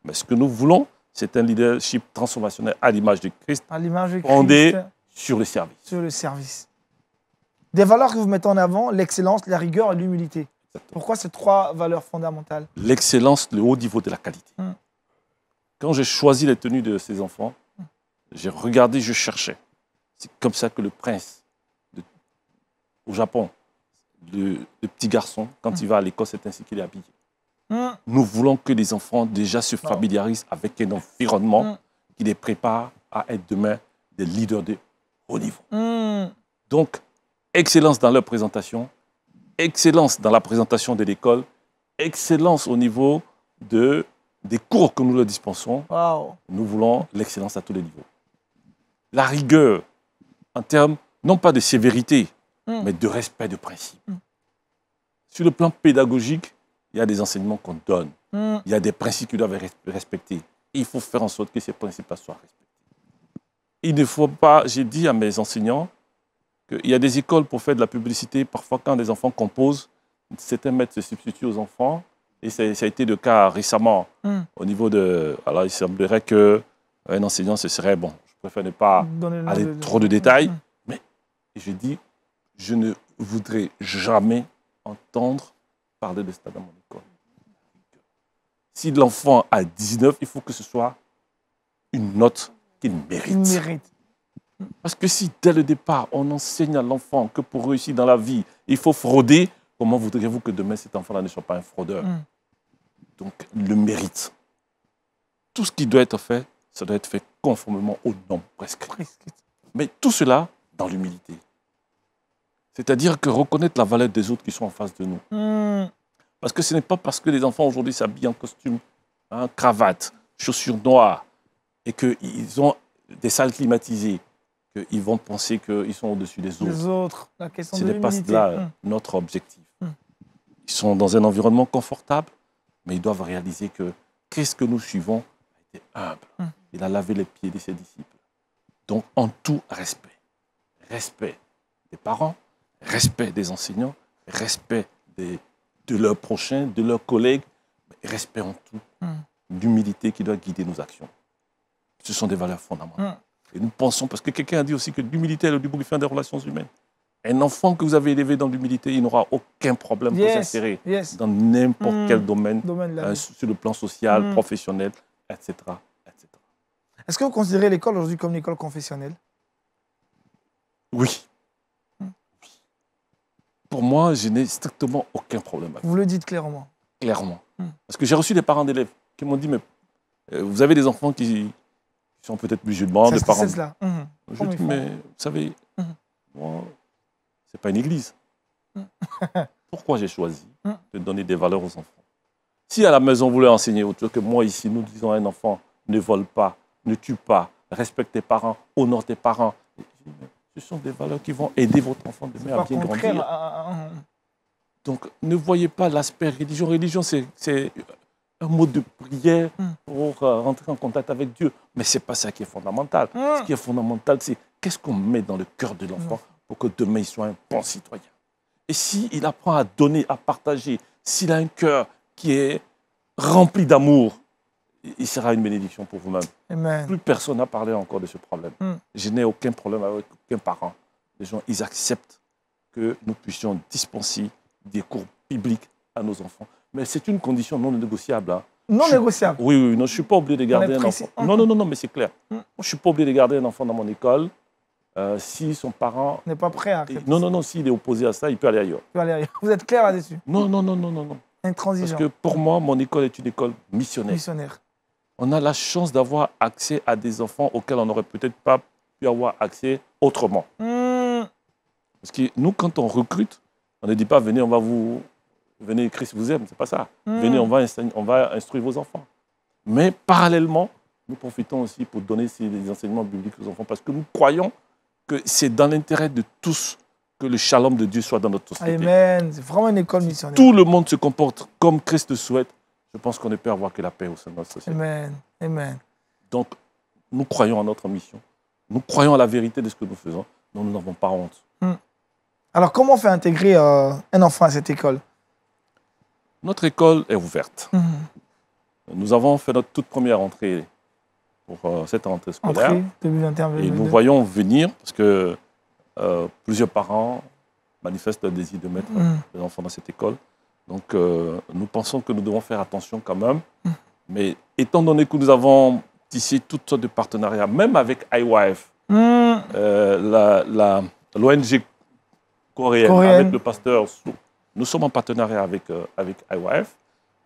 Mais ce que nous voulons, c'est un leadership transformationnel à l'image de Christ, fondé sur le service. Sur le service. Des valeurs que vous mettez en avant, l'excellence, la rigueur et l'humilité. Pourquoi ces trois valeurs fondamentales? L'excellence, le haut niveau de la qualité. Quand j'ai choisi les tenues de ces enfants, j'ai regardé, je cherchais. C'est comme ça que le prince, au Japon, le petit garçon, quand il va à l'école, c'est ainsi qu'il est habillé. Nous voulons que les enfants déjà se familiarisent avec un environnement qui les prépare à être demain des leaders de haut niveau. Donc, excellence dans leur présentation, excellence dans la présentation de l'école, excellence au niveau des cours que nous leur dispensons. Nous voulons l'excellence à tous les niveaux. La rigueur, en termes, non pas de sévérité, mais de respect de principe. Sur le plan pédagogique, il y a des enseignements qu'on donne. Il y a des principes qui doivent être respectés. Il faut faire en sorte que ces principes soient respectés. Il ne faut pas, j'ai dit à mes enseignants, qu'il y a des écoles pour faire de la publicité. Parfois, quand des enfants composent, certains maîtres se substituent aux enfants. Et ça a été le cas récemment au niveau de... Alors, il semblerait qu'un enseignant, ce serait... Bon, je préfère ne pas aller trop de détails. Mais je dis, je ne voudrais jamais entendre parler de ça dans mon école. Si l'enfant a 19, il faut que ce soit une note qu'il mérite. Parce que si, dès le départ, on enseigne à l'enfant que pour réussir dans la vie, il faut frauder, comment voudriez-vous que demain, cet enfant-là ne soit pas un fraudeur? Donc, le mérite. Tout ce qui doit être fait, ça doit être fait conformément aux normes prescrites. Mais tout cela dans l'humilité. C'est-à-dire que reconnaître la valeur des autres qui sont en face de nous. Parce que ce n'est pas parce que les enfants aujourd'hui s'habillent en costume, cravate, chaussures noires, et qu'ils ont des salles climatisées, qu'ils vont penser qu'ils sont au-dessus des autres. La question ce de n'est pas l'humilité. cela notre objectif. Ils sont dans un environnement confortable, mais ils doivent réaliser que Christ que nous suivons a été humble. Il a lavé les pieds de ses disciples. Donc, en tout respect. Respect des parents, respect des enseignants, respect de leurs prochains, de leurs collègues, mais respect en tout. L'humilité qui doit guider nos actions. Ce sont des valeurs fondamentales. Et nous pensons, parce que quelqu'un a dit aussi que l'humilité est le lubrifiant des relations humaines. Un enfant que vous avez élevé dans l'humilité, il n'aura aucun problème pour s'insérer dans n'importe quel domaine sur le plan social, professionnel, etc. Est-ce que vous considérez l'école aujourd'hui comme une école confessionnelle? Oui. Pour moi, je n'ai strictement aucun problème avec ça. Vous le dites clairement. Clairement. Parce que j'ai reçu des parents d'élèves qui m'ont dit, mais vous avez des enfants qui sont peut-être musulmans, des parents... C'est cela. Je dis, mais vous savez, moi, ce n'est pas une église. Pourquoi j'ai choisi de donner des valeurs aux enfants? Si à la maison, vous voulez enseigner autre chose que moi, ici, nous disons à un enfant, ne vole pas, ne tue pas, respecte tes parents, honore tes parents. Ce sont des valeurs qui vont aider votre enfant demain à bien grandir. Donc, ne voyez pas l'aspect religion. Religion, c'est un mot de prière pour rentrer en contact avec Dieu. Mais ce n'est pas ça qui est fondamental. Ce qui est fondamental, c'est qu'est-ce qu'on met dans le cœur de l'enfant pour que demain, il soit un bon citoyen. Et s'il apprend à donner, à partager, s'il a un cœur qui est rempli d'amour, il sera une bénédiction pour vous-même. Plus personne n'a parlé encore de ce problème. Je n'ai aucun problème avec aucun parent. Les gens, ils acceptent que nous puissions dispenser des cours bibliques à nos enfants. Mais c'est une condition non négociable. Non négociable? Oui, non, je ne suis pas obligé de garder un enfant. Non, mais c'est clair. Je ne suis pas obligé de garder un enfant dans mon école si son parent... n'est pas prêt à accepter. Non, s'il est opposé à ça, il peut aller ailleurs. Vous êtes clair là-dessus? Non. Intransigeant. Parce que pour moi, mon école est une école missionnaire. On a la chance d'avoir accès à des enfants auxquels on n'aurait peut-être pas pu avoir accès autrement. Parce que nous, quand on recrute, on ne dit pas, venez, venez, Christ vous aime, c'est pas ça. Venez, on va instruire vos enfants. Mais parallèlement, nous profitons aussi pour donner des enseignements bibliques aux enfants parce que nous croyons que c'est dans l'intérêt de tous que le shalom de Dieu soit dans notre société. Amen. C'est vraiment une école missionnaire. Tout le monde se comporte comme Christ le souhaite. Je pense qu'on ne peut avoir que la paix au sein de notre société. Amen. Donc, nous croyons en notre mission. Nous croyons à la vérité de ce que nous faisons. Nous n'avons pas honte. Alors, comment on fait intégrer un enfant à cette école? Notre école est ouverte. Nous avons fait notre toute première entrée pour cette rentrée scolaire. Et nous voyons venir, parce que plusieurs parents manifestent le désir de mettre les enfants dans cette école. Donc, nous pensons que nous devons faire attention quand même Mais étant donné que nous avons tissé toutes sortes de partenariats, même avec IYF, l'ONG coréenne, avec le pasteur Sou, nous sommes en partenariat avec IYF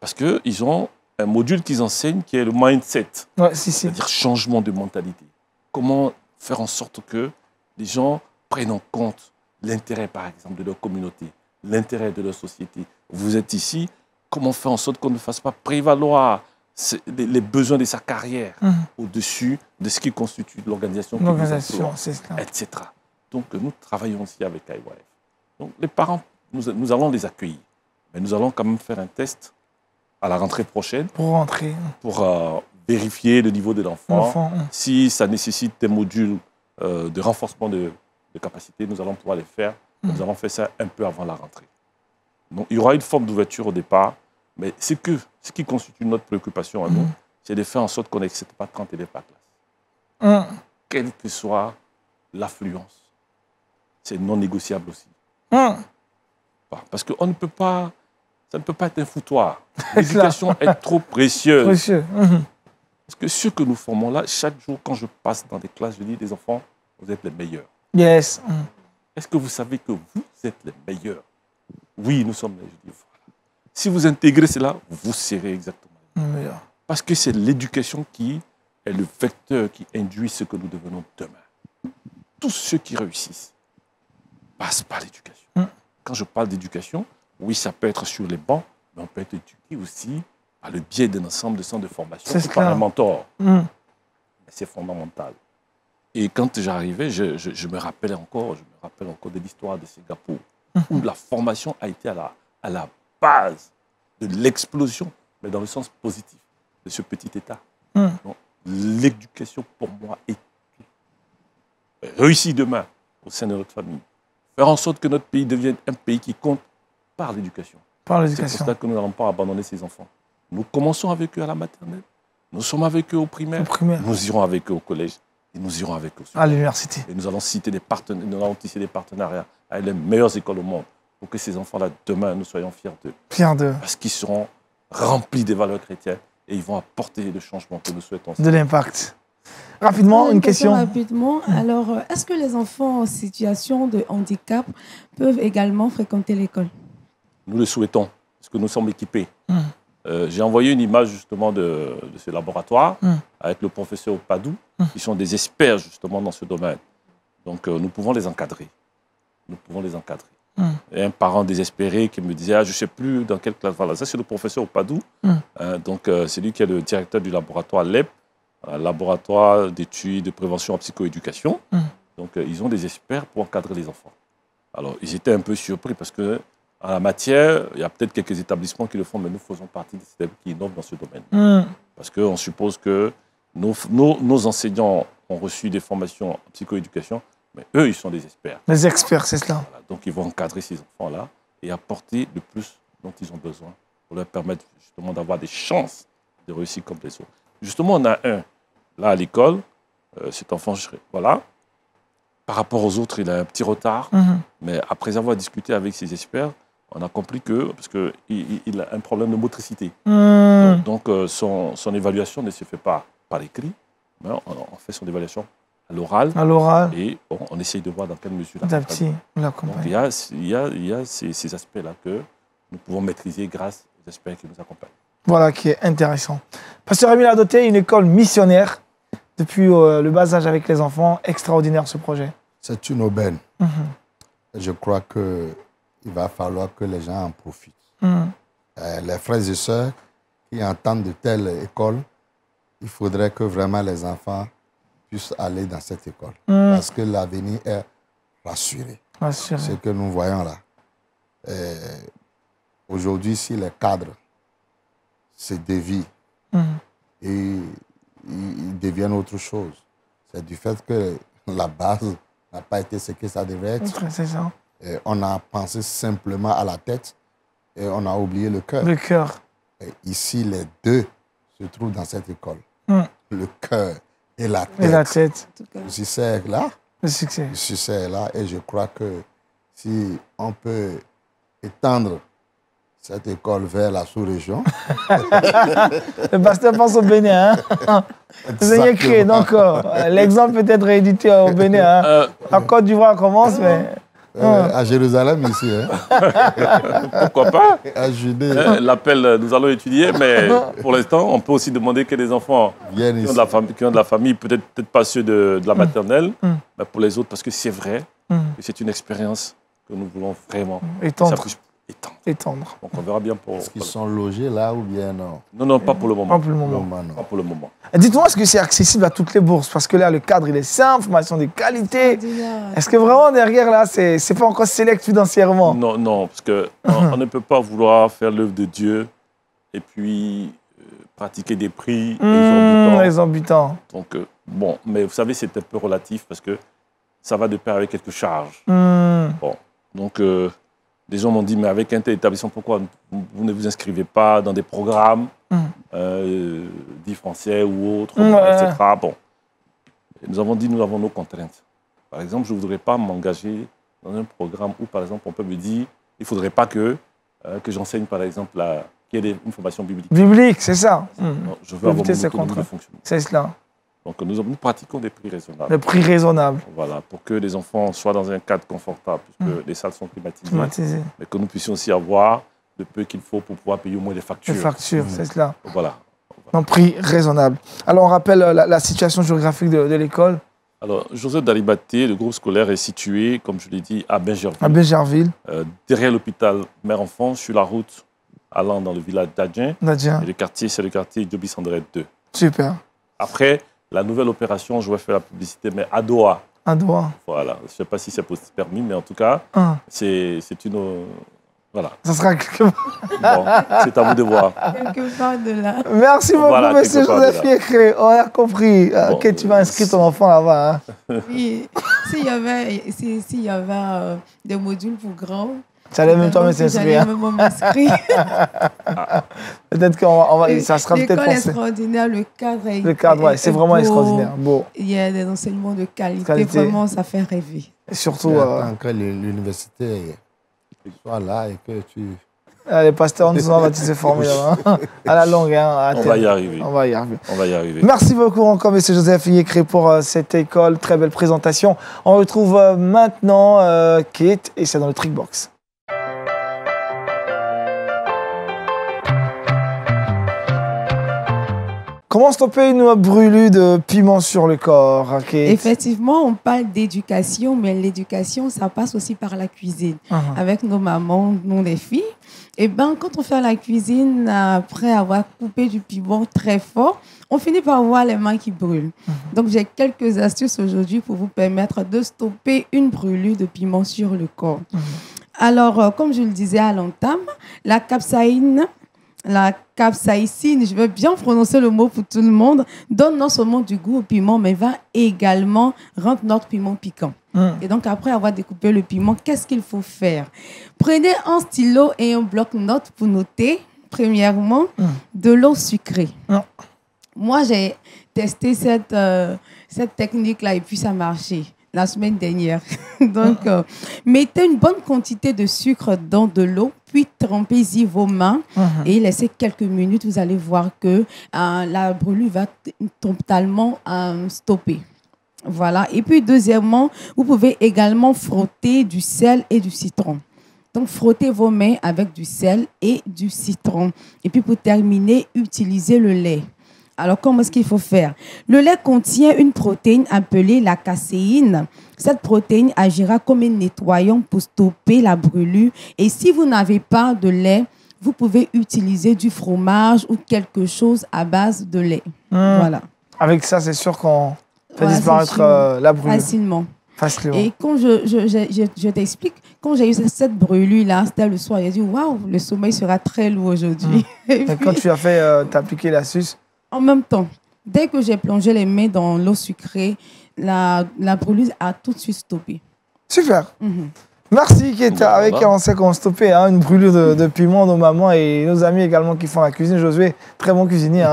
parce qu'ils ont un module qu'ils enseignent qui est le mindset, c'est-à-dire changement de mentalité. Comment faire en sorte que les gens prennent en compte l'intérêt, par exemple, de leur communauté, l'intérêt de leur société. Vous êtes ici, comment faire en sorte qu'on ne fasse pas prévaloir les besoins de sa carrière au-dessus de ce qui constitue l'organisation, etc. Donc, nous travaillons aussi avec IYF. Donc, les parents, nous allons les accueillir. Mais nous allons quand même faire un test à la rentrée prochaine. Pour vérifier le niveau de l'enfant. Si ça nécessite des modules de renforcement de capacité, nous allons pouvoir les faire. Nous allons faire ça un peu avant la rentrée. Donc, il y aura une forme d'ouverture au départ. Mais ce qui constitue notre préoccupation à nous, c'est de faire en sorte qu'on n'excède pas 30 élèves par classe. Quelle que soit l'affluence. C'est non négociable aussi. Parce qu'on ne peut pas, ça ne peut pas être un foutoir. L'éducation est trop précieuse. Parce que ce que nous formons là, chaque jour, quand je passe dans des classes, je dis, les enfants, vous êtes les meilleurs. Yes. Est-ce que vous savez que vous êtes les meilleurs? Oui, nous sommes les meilleurs. Si vous intégrez cela, vous serez exactement meilleur. Parce que c'est l'éducation qui est le vecteur qui induit ce que nous devenons demain. Tous ceux qui réussissent passent par l'éducation. Quand je parle d'éducation, oui, ça peut être sur les bancs, mais on peut être éduqué aussi par le biais d'un ensemble de centres de formation, par un mentor. C'est fondamental. Et quand j'arrivais, je me rappelle encore de l'histoire de Singapour, où la formation a été à la base de l'explosion, mais dans le sens positif, de ce petit État. L'éducation, pour moi, est réussie demain au sein de notre famille. Faire en sorte que notre pays devienne un pays qui compte par l'éducation. C'est pour ça que nous n'allons pas abandonner ces enfants. Nous commençons avec eux à la maternelle, nous sommes avec eux au primaire, nous irons avec eux au collège, et nous irons avec eux à l'université. Et nous allons tisser des partenariats avec les meilleures écoles au monde pour que ces enfants-là, demain, nous soyons fiers d'eux. Parce qu'ils seront remplis des valeurs chrétiennes et ils vont apporter le changement que nous souhaitons. De l'impact. Rapidement, une question. Rapidement. Alors, est-ce que les enfants en situation de handicap peuvent également fréquenter l'école? Nous le souhaitons, parce que nous sommes équipés. J'ai envoyé une image justement de ce laboratoire avec le professeur Padou, qui sont des experts justement dans ce domaine. Donc, nous pouvons les encadrer. Et un parent désespéré qui me disait, je ne sais plus dans quelle classe. Voilà, ça c'est le professeur Padou. Donc, c'est lui qui est le directeur du laboratoire LEP, laboratoire d'études de prévention en psychoéducation. Donc, ils ont des experts pour encadrer les enfants. Alors, ils étaient un peu surpris parce que en la matière, il y a peut-être quelques établissements qui le font, mais nous faisons partie des établissements qui innovent dans ce domaine. Parce qu'on suppose que nos enseignants ont reçu des formations en psychoéducation, mais eux, ils sont des experts. Les experts, c'est cela. Voilà. Donc, ils vont encadrer ces enfants-là et apporter le plus dont ils ont besoin pour leur permettre justement d'avoir des chances de réussir comme les autres. Justement, on a un, là, à l'école, cet enfant, voilà, par rapport aux autres, il a un petit retard, mais après avoir discuté avec ses experts, on a compris parce qu'il a un problème de motricité. Donc, son évaluation ne se fait pas par l'écrit, mais on fait son évaluation à l'oral. Et on essaye de voir dans quelle mesure. Donc, il y a ces aspects-là que nous pouvons maîtriser grâce aux experts qui nous accompagnent. Voilà qui est intéressant. Pasteur Emile a doté une école missionnaire depuis le bas âge avec les enfants. Extraordinaire ce projet. C'est une aubaine. Je crois qu'il va falloir que les gens en profitent. Les frères et sœurs qui entendent de telles écoles, il faudrait que vraiment les enfants puissent aller dans cette école. Parce que l'avenir est rassuré. Ce que nous voyons là. Aujourd'hui, si les cadres se dévient et ils deviennent autre chose, c'est du fait que la base n'a pas été ce que ça devait être. C'est ça. Et on a pensé simplement à la tête et on a oublié le cœur. Le cœur. Ici, les deux se trouvent dans cette école. Le cœur et la tête. Et la tête. Le succès est là. Le succès. Le succès est là et je crois que si on peut étendre cette école vers la sous-région. Le pasteur pense au Bénin. Hein? Vous avez créé, donc l'exemple peut être réédité au Bénin. Hein? En Côte d'Ivoire commence, mais... à Jérusalem ici. Hein? Pourquoi pas? À Judée. L'appel, nous allons étudier, mais pour l'instant, on peut aussi demander que les enfants qui ont de la famille, peut-être pas ceux de la maternelle, mais pour les autres, parce que c'est vrai que c'est une expérience que nous voulons vraiment étendre. Donc on verra bien pour... Est-ce qu'ils sont logés là ou bien non? Non, pas pour le moment. Pas pour le moment. Dites-moi, est-ce que c'est accessible à toutes les bourses? Parce que là, le cadre, il est simple, formation de qualité. Est-ce que vraiment, derrière, là, c'est pas encore select financièrement? Non, parce qu'on ne peut pas vouloir faire l'œuvre de Dieu et puis pratiquer des prix exorbitants. Donc, bon, mais vous savez, c'est un peu relatif parce que ça va de pair avec quelques charges. Bon, donc... des gens m'ont dit, mais avec un tel établissement, pourquoi vous ne vous inscrivez pas dans des programmes dits français ou autres, etc. Bon. Et nous avons dit, nous avons nos contraintes. Par exemple, je ne voudrais pas m'engager dans un programme où, par exemple, on peut me dire, il ne faudrait pas que j'enseigne, par exemple, qu'il y ait une formation biblique. Biblique, c'est ça. Non, je veux avoir mon autonomie de fonctionnement. C'est cela. Donc, nous pratiquons des prix raisonnables. Des prix raisonnables. Voilà, pour que les enfants soient dans un cadre confortable, puisque les salles sont climatisées. Mais que nous puissions aussi avoir le peu qu'il faut pour pouvoir payer au moins des factures. Les factures, c'est cela. Voilà. Un prix raisonnable. Alors, on rappelle la situation géographique de l'école. Alors, Joseph d'Arimathée, le groupe scolaire est situé, comme je l'ai dit, à Bingerville. À Bingerville. Derrière l'hôpital Mère-Enfant, sur la route allant dans le village d'Adjien. Et le quartier, c'est le quartier Joby-Sandrette 2. Super. Après, la nouvelle opération, je vais faire la publicité, mais à Doha. À Doha. Voilà. Je ne sais pas si c'est permis, mais en tout cas, c'est une... Voilà. Ça sera quelque part. Bon, c'est à vous de voir. Quelque part de là. Merci beaucoup, monsieur Joseph Yécré. On a compris que tu vas inscrire ton enfant là-bas. Hein. Oui. S'il y avait des modules pour grands, tu allais même toi s'inscrire. Peut-être que ça sera peut-être pensé. L'école est extraordinaire, le cadre est... Le cadre, ouais, c'est vraiment extraordinaire. Beau. Il y a des enseignements de qualité. Vraiment, ça fait rêver. Et surtout... Tant que l'université soit là et que tu... Les pasteurs nous ont baptisés formés là-bas. À la longue, hein, on va y arriver. On va y arriver. On va y arriver. Merci beaucoup encore, M. Joseph Yécré, pour cette école. Très belle présentation. On retrouve maintenant Kate, et c'est dans le Trickbox. Comment stopper une brûlure de piment sur le corps, Kate? Effectivement, on parle d'éducation, mais l'éducation, ça passe aussi par la cuisine. Avec nos mamans, nous les filles, et ben, quand on fait la cuisine, après avoir coupé du piment très fort, on finit par avoir les mains qui brûlent. Donc, j'ai quelques astuces aujourd'hui pour vous permettre de stopper une brûlure de piment sur le corps. Alors, comme je le disais à l'entame, la capsaïcine, je veux bien prononcer le mot pour tout le monde, donne non seulement du goût au piment, mais va également rendre notre piment piquant. Et donc, après avoir découpé le piment, qu'est-ce qu'il faut faire? Prenez un stylo et un bloc-notes pour noter, premièrement, de l'eau sucrée. Moi, j'ai testé cette technique-là et puis ça a marché la semaine dernière. Donc, mettez une bonne quantité de sucre dans de l'eau, puis trempez-y vos mains et laissez quelques minutes. Vous allez voir que la brûlure va totalement stopper. Voilà. Et puis, deuxièmement, vous pouvez également frotter du sel et du citron. Donc, frottez vos mains avec du sel et du citron. Et puis, pour terminer, utilisez le lait. Alors, comment est-ce qu'il faut faire? Le lait contient une protéine appelée la caséine. Cette protéine agira comme un nettoyant pour stopper la brûlure. Et si vous n'avez pas de lait, vous pouvez utiliser du fromage ou quelque chose à base de lait. Voilà. Avec ça, c'est sûr qu'on fait disparaître la brûlure. Facilement. Facilement. Et quand je t'explique, quand j'ai eu cette brûlure-là, c'était le soir, j'ai dit, waouh, le sommeil sera très lourd aujourd'hui. Et quand tu as fait, t'as appliqué l'astuce? En même temps, dès que j'ai plongé les mains dans l'eau sucrée, la brûlure a tout de suite stoppé. Super. Merci, Keta. Avec on sait qu'on stoppé une brûlure de piment, nos mamans et nos amis également qui font la cuisine. Josué, très bon cuisinier.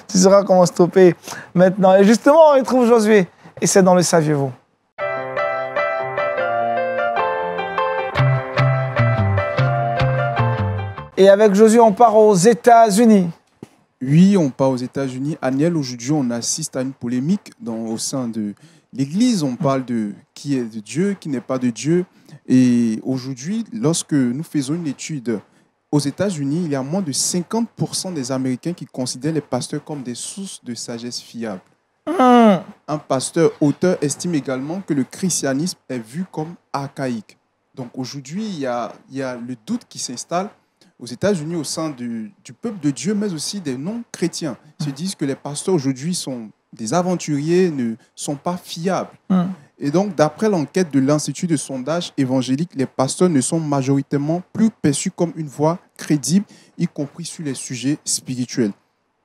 Tu sauras comment stopper maintenant. Et justement, on retrouve Josué. Et c'est dans le Saviez-vous. Et avec Josué, on part aux États-Unis. Oui, on part aux États-Unis. Aniel, aujourd'hui, on assiste à une polémique au sein de l'Église. On parle de qui est de Dieu, qui n'est pas de Dieu. Et aujourd'hui, lorsque nous faisons une étude aux États-Unis, il y a moins de 50% des Américains qui considèrent les pasteurs comme des sources de sagesse fiables. Un pasteur auteur estime également que le christianisme est vu comme archaïque. Donc aujourd'hui, il y a le doute qui s'installe aux États-Unis au sein du peuple de Dieu, mais aussi des non-chrétiens. Ils se disent que les pasteurs aujourd'hui sont des aventuriers, ne sont pas fiables. Et donc, d'après l'enquête de l'Institut de sondage évangélique, les pasteurs ne sont majoritairement plus perçus comme une voix crédible, y compris sur les sujets spirituels.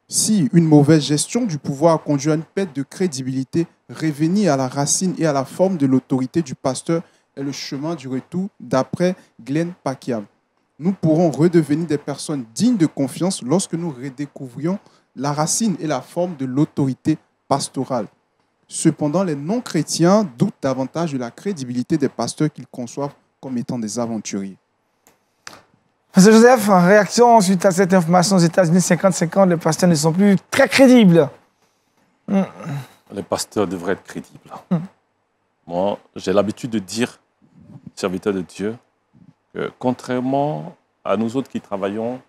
Si une mauvaise gestion du pouvoir a conduit à une perte de crédibilité, revenir à la racine et à la forme de l'autorité du pasteur est le chemin du retour, d'après Glenn Packiam. Nous pourrons redevenir des personnes dignes de confiance lorsque nous redécouvrions la racine et la forme de l'autorité pastorale. Cependant, les non-chrétiens doutent davantage de la crédibilité des pasteurs qu'ils conçoivent comme étant des aventuriers. Pasteur Joseph, réaction suite à cette information aux États-Unis, 50-50, les pasteurs ne sont plus très crédibles. Les pasteurs devraient être crédibles. Moi, j'ai l'habitude de dire, serviteur de Dieu, que contrairement à nous autres qui travaillons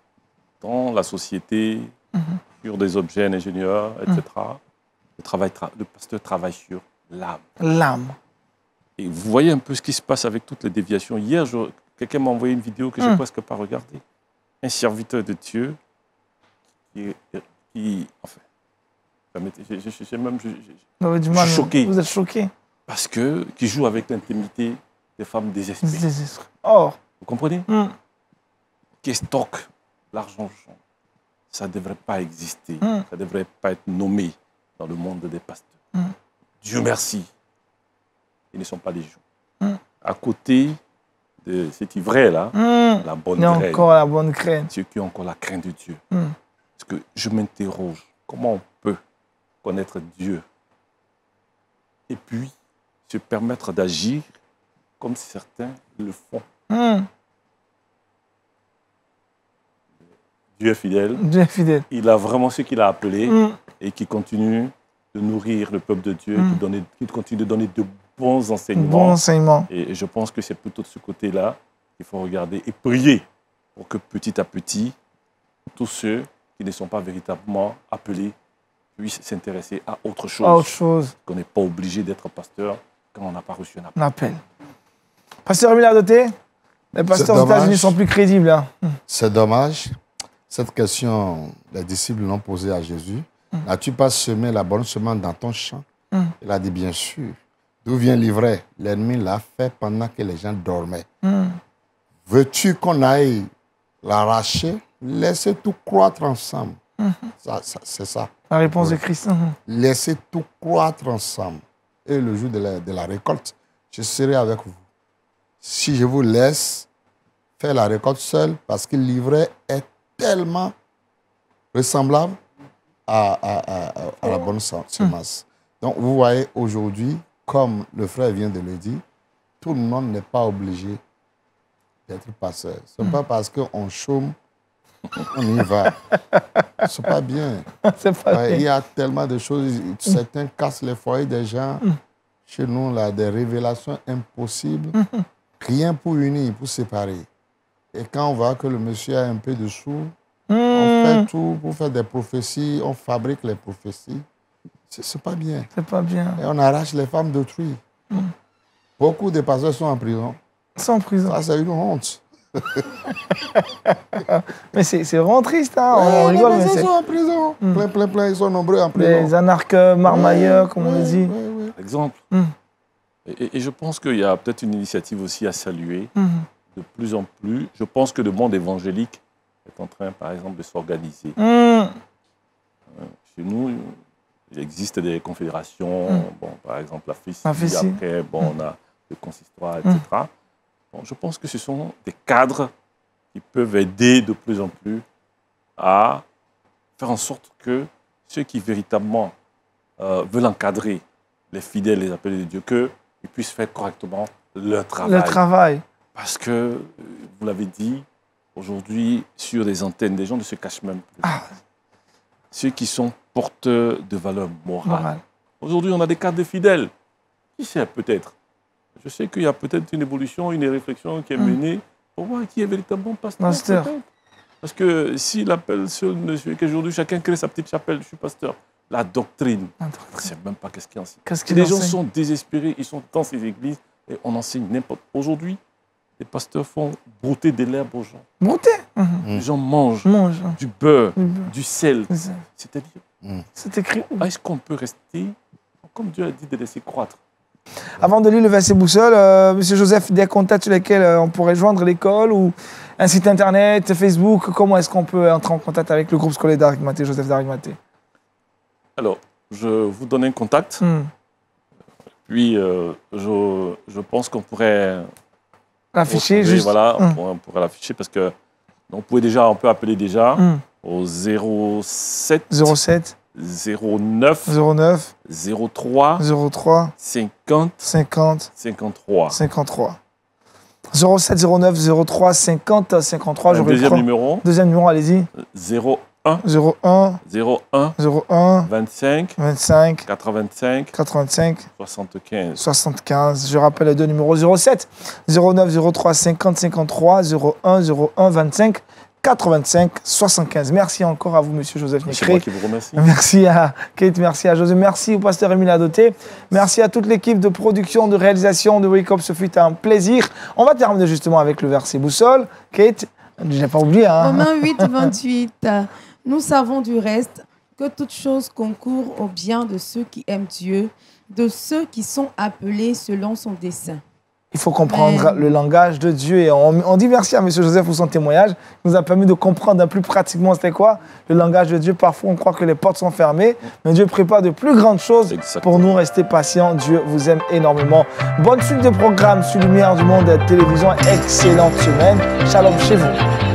dans la société, sur des objets ingénieurs, etc., le pasteur travaille sur l'âme. L'âme. Et vous voyez un peu ce qui se passe avec toutes les déviations. Hier, quelqu'un m'a envoyé une vidéo que je n'ai presque pas regardée. Un serviteur de Dieu qui enfin, je suis choqué. Vous êtes choqué. Parce qu'il joue avec l'intimité des femmes désespérées. Or. Vous comprenez? Qui stocke l'argent, ça ne devrait pas exister. Ça ne devrait pas être nommé dans le monde des pasteurs. Dieu merci. Ils ne sont pas des gens. À côté de cet ivraie-là, la bonne graine. Encore la bonne graine. Ceux qui ont encore la crainte de Dieu. Parce que je m'interroge, comment on peut connaître Dieu et puis se permettre d'agir comme certains le font. Dieu est fidèle. Dieu est fidèle. Il a vraiment ce qu'il a appelé et qui continue de nourrir le peuple de Dieu, qui continue de donner de bons enseignements. Bons enseignements. Et je pense que c'est plutôt de ce côté-là qu'il faut regarder et prier pour que petit à petit, tous ceux qui ne sont pas véritablement appelés puissent s'intéresser à autre chose. À autre chose. Qu'on n'est pas obligé d'être pasteur quand on n'a pas reçu un appel. Un appel. Pasteur Emile Adoté, les pasteurs aux États-Unis sont plus crédibles. Hein. C'est dommage. Cette question, les disciples l'ont posée à Jésus. N'as-tu pas semé la bonne semence dans ton champ? Il a dit, bien sûr. D'où vient l'ivraie? L'ennemi l'a fait pendant que les gens dormaient. Veux-tu qu'on aille l'arracher? Laissez tout croître ensemble. C'est ça. La réponse de Christ. Laissez tout croître ensemble. Et le jour de la récolte, je serai avec vous. Si je vous laisse faire la récolte seul, parce que l'ivraie est tellement ressemblable à la bonne semence. Donc, vous voyez, aujourd'hui, comme le frère vient de le dire, tout le monde n'est pas obligé d'être pasteur. Ce n'est pas parce qu'on chôme, on y va. Ce n'est pas bien. Il y a tellement de choses. Certains cassent les foyers des gens. Chez nous, là, des révélations impossibles. Rien pour unir, pour séparer. Et quand on voit que le monsieur a un peu de sous, on fait tout pour faire des prophéties, on fabrique les prophéties. C'est pas bien. C'est pas bien. Et on arrache les femmes d'autrui. Beaucoup de pasteurs sont en prison. Sont en prison. Ça, c'est une honte. Mais c'est vraiment triste, hein. On rigole, mais ils sont en prison. Plein, ils sont nombreux en prison. Les anarches marmailleurs, comme on dit. Par exemple. Et je pense qu'il y a peut-être une initiative aussi à saluer. De plus en plus, je pense que le monde évangélique est en train, par exemple, de s'organiser. Chez nous, il existe des confédérations, bon, par exemple la FICI, après, bon, on a le consistoire, etc. Bon, je pense que ce sont des cadres qui peuvent aider de plus en plus à faire en sorte que ceux qui véritablement veulent encadrer les fidèles, les appelés de Dieu, qu'ils puissent faire correctement leur travail. Le travail. Parce que, vous l'avez dit, aujourd'hui, sur des antennes, des gens ne se cachent même plus. Ceux qui sont porteurs de valeurs morales. Aujourd'hui, on a des cartes de fidèles. Qui sait, peut-être? Je sais qu'il y a peut-être une évolution, une réflexion qui est menée pour voir qui est véritablement pasteur. Parce que si l'appel ne fait qu'aujourd'hui, chacun crée sa petite chapelle, je suis pasteur. La doctrine, on ne sait même pas qu'est-ce qu'il enseigne. Les gens sont désespérés, ils sont dans ces églises et on enseigne n'importe. Aujourd'hui, les pasteurs font brouter de l'herbe aux gens. Brouter Les gens mangent du beurre, du sel. C'est-à-dire, c'est écrit. Est-ce qu'on peut rester, comme Dieu a dit, de laisser croître? Avant de lire le verset boussole, M. Joseph, des contacts sur lesquels on pourrait joindre l'école ou un site internet, Facebook, comment est-ce qu'on peut entrer en contact avec le groupe scolaire d'Arimathée, Joseph d'Arimathée? Alors, je vous donne un contact. Puis, je pense qu'on pourrait l'afficher juste. Voilà, on pourrait l'afficher parce que on peut appeler déjà au 07 09 03 50 53. 07 09 03 50 53. Deuxième numéro. Deuxième numéro, allez-y. 01 25 85 75. Je rappelle les deux numéros. 07 09 03 50 53 01 25 85 75. Merci encore à vous, monsieur Joseph Nécré. C'est moi qui vous remercie. Merci à Kate, merci à Joseph, merci au pasteur Émile Adoté. Merci à toute l'équipe de production, de réalisation de Wake Up. Ce fut un plaisir. On va terminer justement avec le verset boussole. Kate, je n'ai pas oublié. Romains 8, 28. Nous savons du reste que toute chose concourt au bien de ceux qui aiment Dieu, de ceux qui sont appelés selon son dessein. Il faut comprendre le langage de Dieu. Et on dit merci à M. Joseph pour son témoignage. Il nous a permis de comprendre un plus pratiquement c'était quoi le langage de Dieu. Parfois, on croit que les portes sont fermées, mais Dieu prépare de plus grandes choses pour nous. Rester patients. Dieu vous aime énormément. Bonne suite de programmes sur Lumière du Monde Télévision. Excellente semaine. Shalom chez vous.